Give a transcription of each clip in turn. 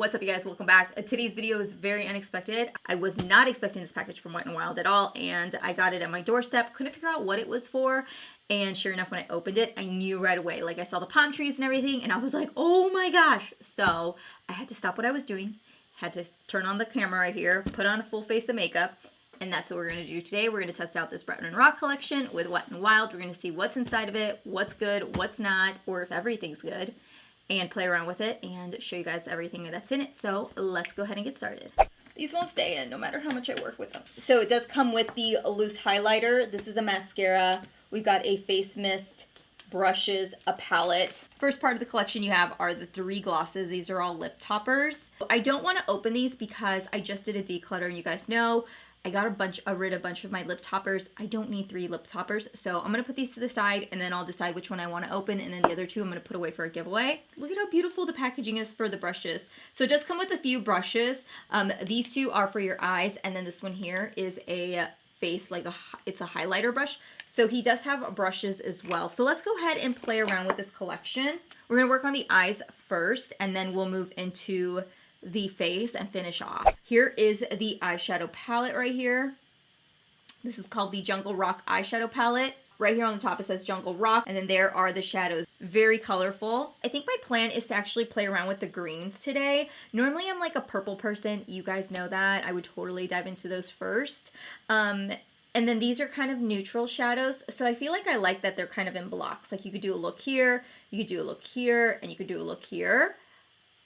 What's up, you guys? Welcome back. Today's video is very unexpected. I was not expecting this package from Wet n Wild at all, and I got it at my doorstep. Couldn't figure out what it was for, and sure enough, when I opened it, I knew right away. Like, I saw the palm trees and everything, and I was like, oh my gosh. So I had to stop what I was doing, had to turn on the camera right here, put on a full face of makeup, and that's what we're going to do today. We're going to test out this Breton Rock collection with Wet n Wild. We're going to see what's inside of it, what's good, what's not, or if everything's good, and play around with it and show you guys everything that's in it. So let's go ahead and get started. These won't stay in no matter how much I work with them. So it does come with the loose highlighter. This is a mascara. We've got a face mist, brushes, a palette. First part of the collection you have are the 3 glosses. These are all lip toppers. I don't want to open these because I just did a declutter, and you guys know I got rid of a bunch of my lip toppers. I don't need 3 lip toppers, so I'm going to put these to the side, and then I'll decide which one I want to open, and then the other 2 I'm going to put away for a giveaway. Look at how beautiful the packaging is for the brushes. So it does come with a few brushes. These 2 are for your eyes, and then this one here is a face, it's a highlighter brush. So he does have brushes as well. So let's go ahead and play around with this collection. We're going to work on the eyes first, and then we'll move into the face and finish off. Here is the eyeshadow palette right here. This is called the Jungle Rock eyeshadow palette. Right here on the top it says Jungle Rock, and then there are the shadows. Very colorful. I think my plan is to actually play around with the greens today. Normally I'm like a purple person. You guys know that. I would totally dive into those first. And then these are kind of neutral shadows. So I feel like I like that they're kind of in blocks. Like you could do a look here, you could do a look here, and you could do a look here,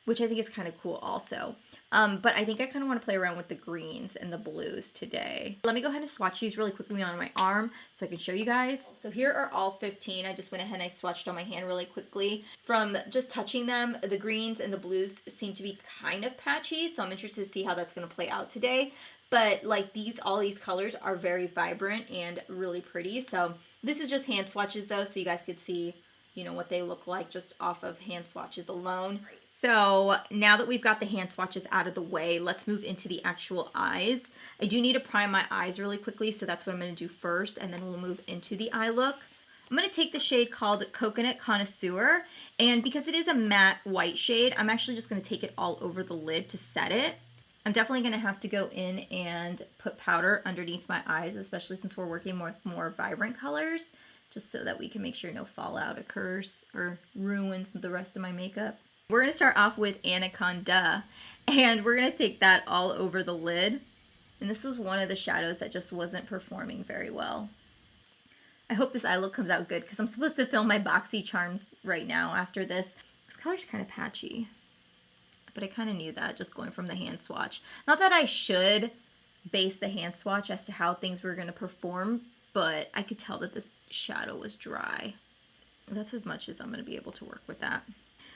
which I think is kind of cool also. But I think I kind of want to play around with the greens and the blues today. Let me go ahead and swatch these really quickly on my arm so I can show you guys. So here are all 15. I just went ahead and I swatched on my hand really quickly. From just touching them, the greens and the blues seem to be kind of patchy, so I'm interested to see how that's going to play out today. But like all these colors are very vibrant and really pretty. So this is just hand swatches though, so you guys could see, you know, what they look like just off of hand swatches alone. So now that we've got the hand swatches out of the way, let's move into the actual eyes. I do need to prime my eyes really quickly, so that's what I'm going to do first, and then we'll move into the eye look. I'm going to take the shade called Coconut Connoisseur, and because it is a matte white shade, I'm actually just going to take it all over the lid to set it. I'm definitely going to have to go in and put powder underneath my eyes, especially since we're working with more vibrant colors, just so that we can make sure no fallout occurs or ruins the rest of my makeup. We're going to start off with Anaconda, and we're going to take that all over the lid. And this was one of the shadows that just wasn't performing very well. I hope this eye look comes out good because I'm supposed to film my boxy charms right now after this. This color's kind of patchy, but I kind of knew that just going from the hand swatch. Not that I should base the hand swatch as to how things were going to perform, but I could tell that this shadow was dry. That's as much as I'm going to be able to work with that.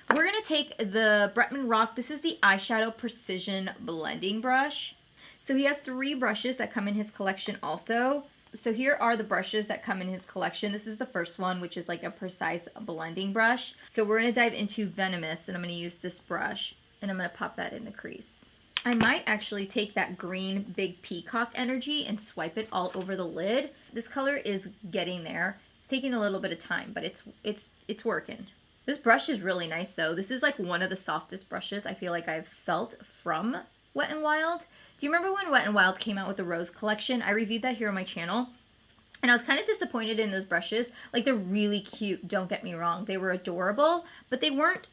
We're going to take the Breton Rock. This is the eyeshadow precision blending brush. So he has 3 brushes that come in his collection also. So here are the brushes that come in his collection. This is the first one, which is like a precise blending brush. So we're going to dive into Venomous, and I'm going to use this brush, and I'm going to pop that in the crease. I might actually take that green big peacock energy and swipe it all over the lid. This color is getting there. It's taking a little bit of time, but it's working. This brush is really nice though. This is like one of the softest brushes I feel like I've felt from Wet n Wild. Do you remember when Wet n Wild came out with the Rose collection? I reviewed that here on my channel, and I was kind of disappointed in those brushes. Like, they're really cute, don't get me wrong. They were adorable, but they weren't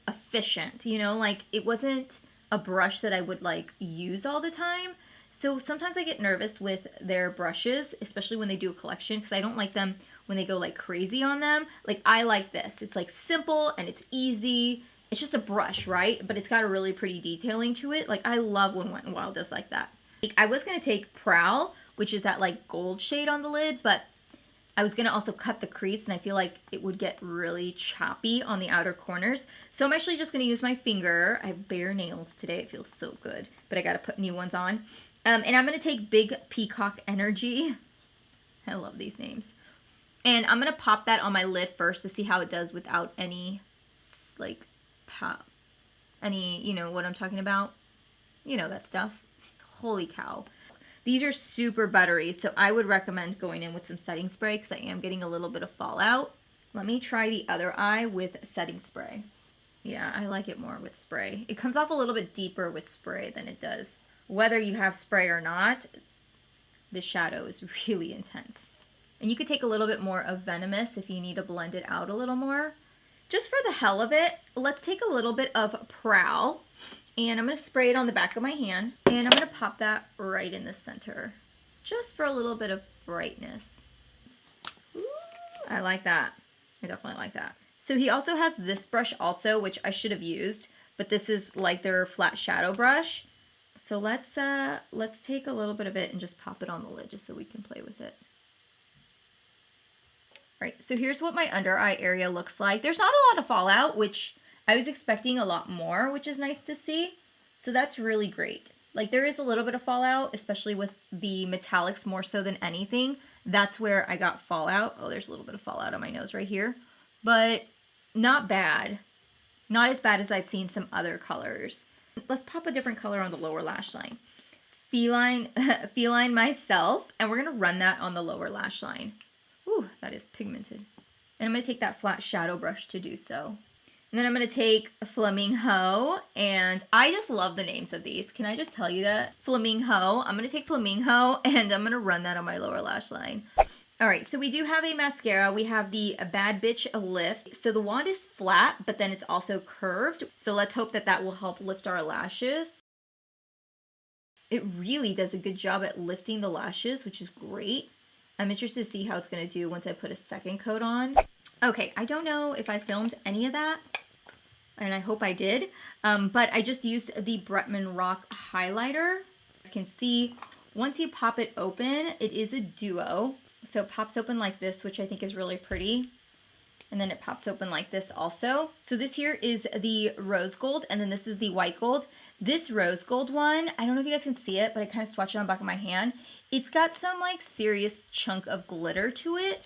efficient, you know? Like, it wasn't a brush that I would like use all the time. So sometimes I get nervous with their brushes, especially when they do a collection, because I don't like them when they go like crazy on them. Like, I like this. It's like simple and it's easy. It's just a brush, right? But it's got a really pretty detailing to it. Like, I love when Wet n Wild does like that. Like, I was going to take Prowl, which is that like gold shade on the lid, but I was going to also cut the crease, and I feel like it would get really choppy on the outer corners. So I'm actually just going to use my finger. I have bare nails today. It feels so good, but I got to put new ones on. And I'm going to take Big Peacock Energy. I love these names. And I'm going to pop that on my lid first to see how it does without any, like, you know what I'm talking about? You know that stuff. Holy cow. These are super buttery, so I would recommend going in with some setting spray because I am getting a little bit of fallout. Let me try the other eye with setting spray. Yeah, I like it more with spray. It comes off a little bit deeper with spray than it does. Whether you have spray or not, the shadow is really intense. And you could take a little bit more of Venomous if you need to blend it out a little more. Just for the hell of it, let's take a little bit of Prowl, and I'm going to spray it on the back of my hand, and I'm going to pop that right in the center, just for a little bit of brightness. Ooh, I like that. I definitely like that. So he also has this brush also, which I should have used, but this is like their flat shadow brush. So let's take a little bit of it and just pop it on the lid just so we can play with it. Right, so here's what my under eye area looks like. There's not a lot of fallout, which I was expecting a lot more, which is nice to see. So that's really great. Like there is a little bit of fallout, especially with the metallics more so than anything. That's where I got fallout. Oh, there's a little bit of fallout on my nose right here, but not bad. Not as bad as I've seen some other colors. Let's pop a different color on the lower lash line. Feline Myself, and we're gonna run that on the lower lash line. Ooh, that is pigmented. And I'm going to take that flat shadow brush to do so. And then I'm going to take Flamingo, and I just love the names of these. Can I just tell you that? Flamingo. I'm going to take Flamingo, and I'm going to run that on my lower lash line. All right, so we do have a mascara. We have the Bad Bitch Lift. So the wand is flat, but then it's also curved. So let's hope that that will help lift our lashes. It really does a good job at lifting the lashes, which is great. I'm interested to see how it's going to do once I put a second coat on. Okay, I don't know if I filmed any of that, and I hope I did, but I just used the Breton Rock highlighter. You can see, once you pop it open, it is a duo. So it pops open like this, which I think is really pretty. And then it pops open like this also. So this here is the rose gold, and then this is the white gold. This rose gold one, I don't know if you guys can see it, but I kind of swatched it on the back of my hand. It's got some like serious chunk of glitter to it.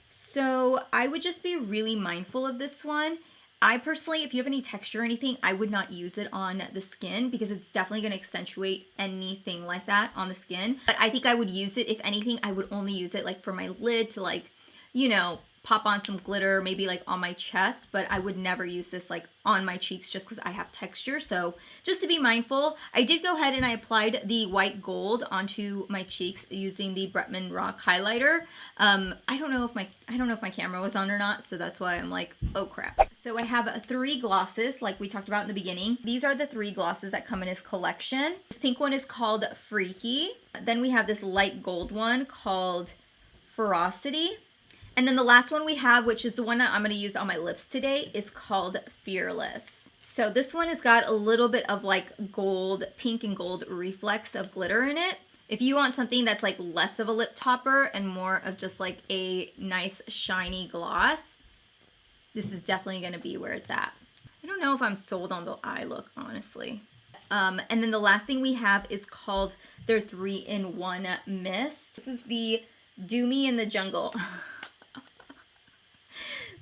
So I would just be really mindful of this one. I personally, if you have any texture or anything, I would not use it on the skin because it's definitely going to accentuate anything like that on the skin. But I think I would use it, if anything, I would only use it like for my lid to like, you know, pop on some glitter, maybe like on my chest, but I would never use this like on my cheeks just because I have texture. So just to be mindful, I did go ahead and I applied the white gold onto my cheeks using the Breton Rock highlighter. I don't know if my camera was on or not, so that's why I'm like, oh crap. So I have 3 glosses like we talked about in the beginning. These are the 3 glosses that come in this collection. This pink one is called Freaky. Then we have this light gold one called Ferocity. And then the last one we have, which is the one that I'm going to use on my lips today, is called Fearless. So this one has got a little bit of like gold, pink and gold reflex of glitter in it. If you want something that's like less of a lip topper and more of just like a nice shiny gloss, this is definitely going to be where it's at. I don't know if I'm sold on the eye look, honestly. And then the last thing we have is called their 3-in-1 mist. This is the Do Me in the Jungle.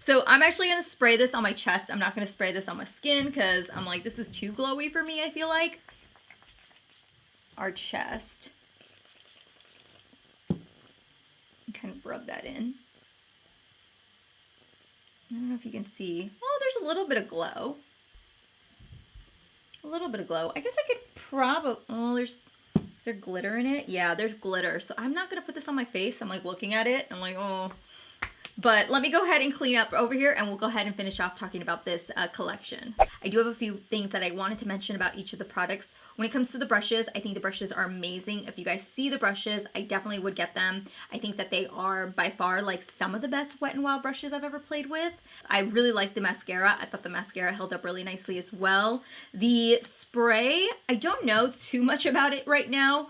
So I'm actually going to spray this on my chest. I'm not going to spray this on my skin because I'm like, this is too glowy for me, I feel like. Our chest. Kind of rub that in. I don't know if you can see. Oh, there's a little bit of glow. A little bit of glow. I guess I could probably... Oh, is there glitter in it? Yeah, there's glitter. So I'm not going to put this on my face. I'm like looking at it. I'm like, oh... But let me go ahead and clean up over here and we'll go ahead and finish off talking about this collection. I do have a few things that I wanted to mention about each of the products. When it comes to the brushes, I think the brushes are amazing. If you guys see the brushes, I definitely would get them. I think that they are by far like some of the best Wet n Wild brushes I've ever played with. I really like the mascara. I thought the mascara held up really nicely as well. The spray, I don't know too much about it right now.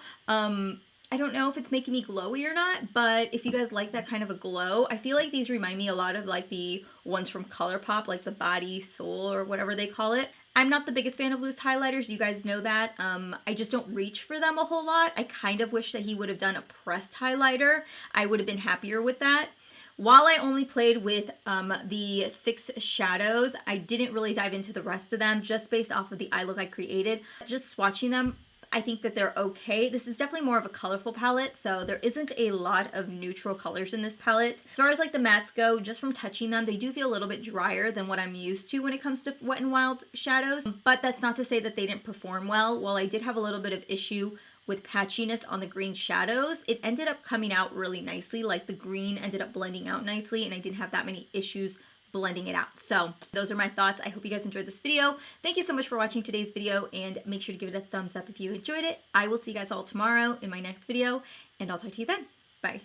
I don't know if it's making me glowy or not, but if you guys like that kind of a glow, I feel like these remind me a lot of like the ones from Colourpop, like the Body Soul or whatever they call it. I'm not the biggest fan of loose highlighters, you guys know that. I just don't reach for them a whole lot. I kind of wish that he would have done a pressed highlighter. I would have been happier with that. While I only played with the 6 shadows, I didn't really dive into the rest of them just based off of the eye look I created. Just swatching them, I think that they're okay. This is definitely more of a colorful palette, so there isn't a lot of neutral colors in this palette. As far as like the mattes go, just from touching them, they do feel a little bit drier than what I'm used to when it comes to Wet n Wild shadows, but that's not to say that they didn't perform well. While I did have a little bit of issue with patchiness on the green shadows, it ended up coming out really nicely. Like the green ended up blending out nicely, and I didn't have that many issues blending it out. So those are my thoughts. I hope you guys enjoyed this video. Thank you so much for watching today's video, and make sure to give it a thumbs up if you enjoyed it. I will see you guys all tomorrow in my next video, and I'll talk to you then. Bye.